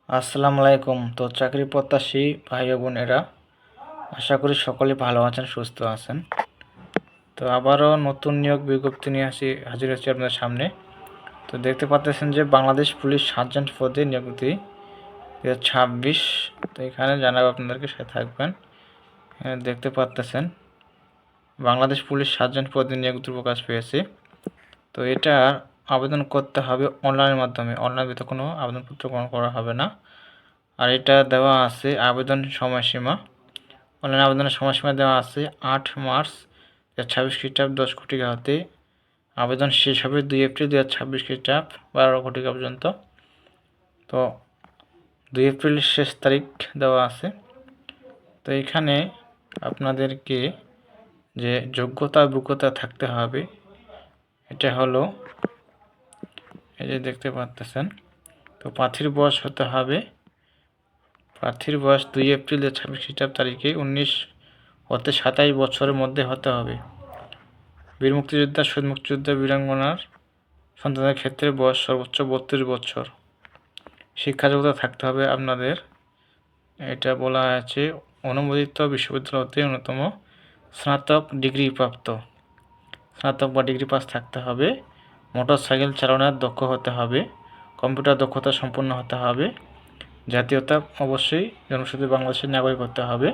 আসসালামু আলাইকুম। তো চাকরি প্রত্যাশী ভাই ও বোনেরা, আশা করি সকলে ভালো আছেন, সুস্থ আছেন। তো আবারও নতুন নিয়োগ বিজ্ঞপ্তি নিয়ে হাজির হচ্ছি আপনাদের সামনে। তো দেখতে পাচ্ছেন যে বাংলাদেশ পুলিশ সার্জেন্ট পদে নিয়োগটি 2026। তো এখানে জানাবো আপনাদেরকে, সাথে থাকবেন। দেখতে পাচ্ছেন বাংলাদেশ পুলিশ সার্জেন্ট পদে নিয়োগটি প্রকাশ পেয়েছে। তো এটা আবেদন করতে হবে অনলাইনের মাধ্যমে, অনলাইনে কোনো আবেদনপত্র গ্রহণ করা হবে না। আর এটা দেওয়া আছে আবেদন সময়সীমা, অনলাইন আবেদনের সময়সীমা দেওয়া আছে 8 মার্চ 2026 খ্রিস্টাব্দ 10 ঘটিকা হতে। আবেদন শেষ হবে 2 এপ্রিল 2026 খ্রিস্টাব্দ 12 ঘটিকা পর্যন্ত। তো 2 এপ্রিল শেষ তারিখ দেওয়া আছে। তো এখানে আপনাদেরকে যে যোগ্যতা যোগ্যতা থাকতে হবে, এটা হলো এই যে দেখতে পাচ্ছেন। তো প্রার্থীর বয়স হতে হবে, প্রার্থীর বয়স 2 এপ্রিল 2026 খ্রিস্টাব্দ তারিখে 19 হতে 27 বছরের মধ্যে হতে হবে। বীর মুক্তিযোদ্ধা, শহীদ মুক্তিযোদ্ধা, বীরাঙ্গনার সন্তানদের ক্ষেত্রে বয়স সর্বোচ্চ 32 বছর। শিক্ষাযোগ্যতা থাকতে হবে আপনাদের, এটা বলা আছে অনুমোদিত বিশ্ববিদ্যালয় হতে ন্যূনতম স্নাতক ডিগ্রি প্রাপ্ত, স্নাতক বা ডিগ্রি পাস থাকতে হবে। মোটর সাইকেল চালানোর দক্ষ হতে হবে, কম্পিউটার দক্ষতা সম্পন্ন হতে হবে। জাতীয়তা অবশ্যই জনসাধারণ বাংলাদেশের নাগরিক হতে হবে।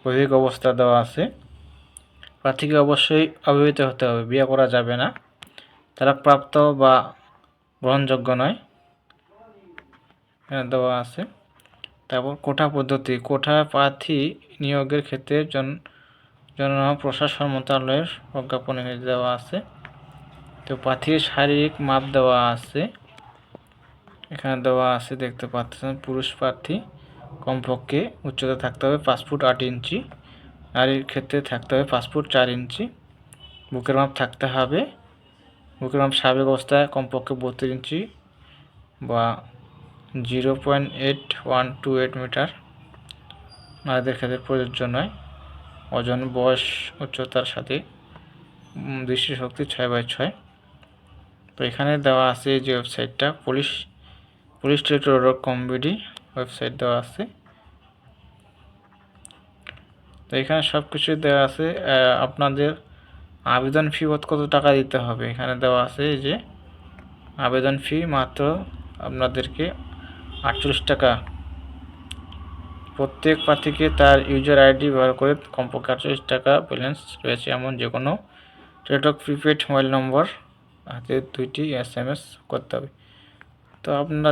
বৈবাহিক অবস্থা দেওয়া আছে। প্রার্থীকে অবশ্যই অবিবাহিত হতে হবে, বিয়ে করা যাবে না, তারা প্রাপ্ত বা গ্রহণযোগ্য নয়, দেওয়া আছে। তারপর কোটা পদ্ধতি, কোটা প্রার্থী নিয়োগের ক্ষেত্রে জনপ্রশাসন মন্ত্রণালয়ের প্রজ্ঞাপনে দেওয়া আছে। তো প্রার্থীর শারীরিক মাপ দেওয়া আছে, এখানে দেওয়া আছে দেখতে পাচ্ছেন। পুরুষ প্রার্থী কমপক্ষে উচ্চতা থাকতে হবে 5 ফুট 8 ইঞ্চি, নারীর ক্ষেত্রে থাকতে হবে 5 ফুট 4 ইঞ্চি। বুকের মাপ থাকতে হবে, বুকের মাপ স্বাভাবিক অবস্থায় কমপক্ষে 32 ইঞ্চি বা 0.8128 মিটার। নারীদের ক্ষেত্রে প্রযোজ্য নয়। ওজন, বয়স, উচ্চতার সাথে দৃষ্টিশক্তি 6/6। তো এখানে দেওয়া আছে যে ওয়েবসাইটটা পুলিশ টেরিটোরিয়াল কমিটি ওয়েবসাইট দেওয়া আছে। তো এখানে সব কিছু দেওয়া আছে। আপনাদের আবেদন ফি কত টাকা দিতে হবে এখানে দেওয়া আছে, যে আবেদন ফি মাত্র আপনাদেরকে 48 টাকা। প্রত্যেক প্রার্থীকে তার ইউজার আইডি ব্যবহার করে কমপক্ষে 48 টাকা ব্যালেন্স রয়েছে এমন যে কোনো টেলিটক প্রিপেড মোবাইল নম্বর হাতে 2টি SMS করতে হবে। তো আপনারা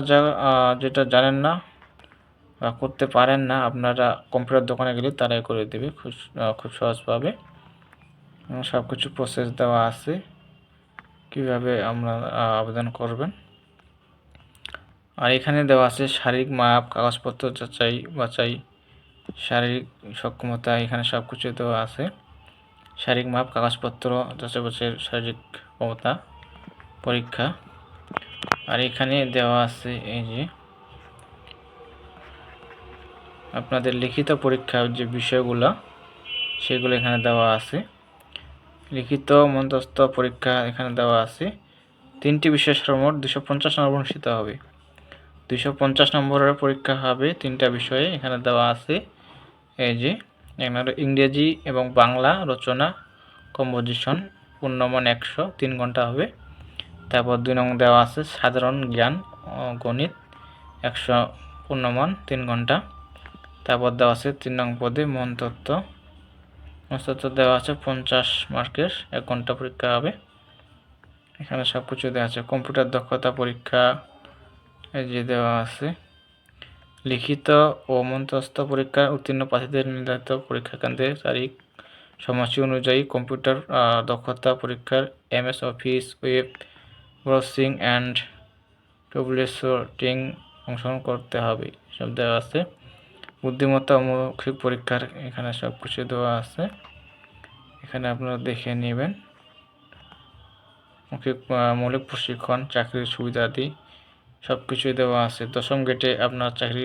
যেটা জানেন না বা করতে পারেন না, আপনারা কম্পিউটার দোকানে গেলে তারাই করে দেবে খুব সহজভাবে। সব কিছু প্রসেস দেওয়া আছে কীভাবে আপনারা আবেদন করবেন। আর এখানে দেওয়া আছে শারীরিক মাপ, কাগজপত্র যাচাই বাছাই, শারীরিক সক্ষমতা, এখানে সব কিছু দেওয়া আছে। শারীরিক মাপ, কাগজপত্র যাচাই বাছাইয়ের শারীরিক ক্ষমতা পরীক্ষা। আর এখানে দেওয়া আছে এই যে আপনাদের লিখিত পরীক্ষার যে বিষয়গুলো, সেগুলো এখানে দেওয়া আছে। লিখিত মধ্যস্থ পরীক্ষা এখানে দেওয়া আছে। 3টি বিষয় সর্বমোট 250 নম্বর অনুষ্ঠিত হবে। 250 নম্বরের পরীক্ষা হবে 3টা বিষয়ে, এখানে দেওয়া আছে। এই যে ইংরেজি এবং বাংলা রচনা কম্পোজিশন পূর্ণমান 100, 3 ঘন্টা হবে। তারপর 2 নং দেওয়া আছে সাধারণ জ্ঞান গণিত 100 পূর্ণমান 3 ঘন্টা। তারপর দেওয়া আছে 3 নং পদে মনতত্ত্ব দেওয়া আছে 50 মার্কের, 1 ঘন্টা পরীক্ষা হবে। এখানে সব কিছু দেওয়া আছে। কম্পিউটার দক্ষতা পরীক্ষা এই যে দেওয়া আছে। লিখিত ও মধ্যস্থ পরীক্ষা উত্তীর্ণ প্রার্থীদের নির্ধারিত পরীক্ষা কেন্দ্রের তারিখ সময়সূচি অনুযায়ী কম্পিউটার দক্ষতা পরীক্ষার MS office, web browsing and troubleshooting অংশগ্রহণ করতে হবে, সব দেওয়া আছে। বুদ্ধিমত্তা ও মৌখিক পরীক্ষার এখানে সব কিছু দেওয়া আছে, এখানে আপনারা দেখে নেবেন। মৌলিক প্রশিক্ষণ, চাকরির সুবিধাদি সব কিছুই দেওয়া আছে। 10ম গেটে আপনার চাকরি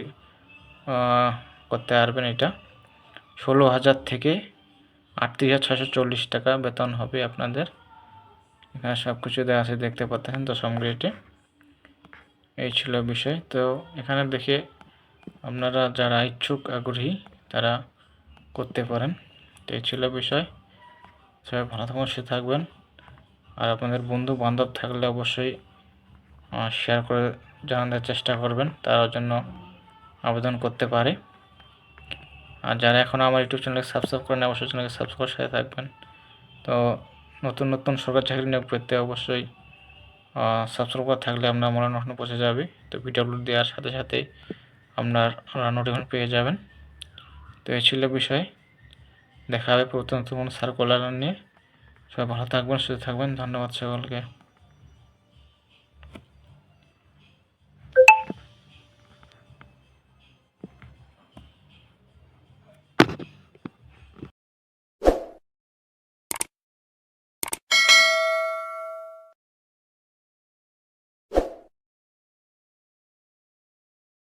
করতে পারবেন। এটা 16,000 থেকে 38,640 টাকা বেতন হবে আপনাদের। এখানে সব কিছু দেওয়া আছে দেখতে পাচ্ছেন 10ম গ্রেডে। এই ছিল বিষয়। তো এখানে দেখে আপনারা যারা ইচ্ছুক আগ্রহী তারা করতে পারেন। তো এই ছিল বিষয়। সবাই ভালো থাকবেন, সুস্থ থাকবেন। আর আপনাদের বন্ধু বান্ধব থাকলে অবশ্যই শেয়ার করে জানানোর চেষ্টা করবেন, তার জন্য আবেদন করতে পারে। আর যারা এখনও আমার ইউটিউব চ্যানেলকে সাবস্ক্রাইব করেন অবশ্যই চ্যানেলকে সাবস্ক্রাইব সাথে থাকবেন। তো নতুন নতুন সরকারি চাকরি নিয়োগ পেতে অবশ্যই সাবস্ক্রাইব করা থাকলে আপনার মনে নোটিফিকেশন পৌঁছে যাবে। তো ভিডিও আপলোড দেওয়ার সাথে সাথে আপনার নোটিফিকেশন পেয়ে যাবেন। তো এই ছিল বিষয়। দেখা হবে পরবর্তী নতুন সার্কুলার নিয়ে। সবাই ভালো থাকবেন, সুস্থ থাকবেন। ধন্যবাদ সকলকে।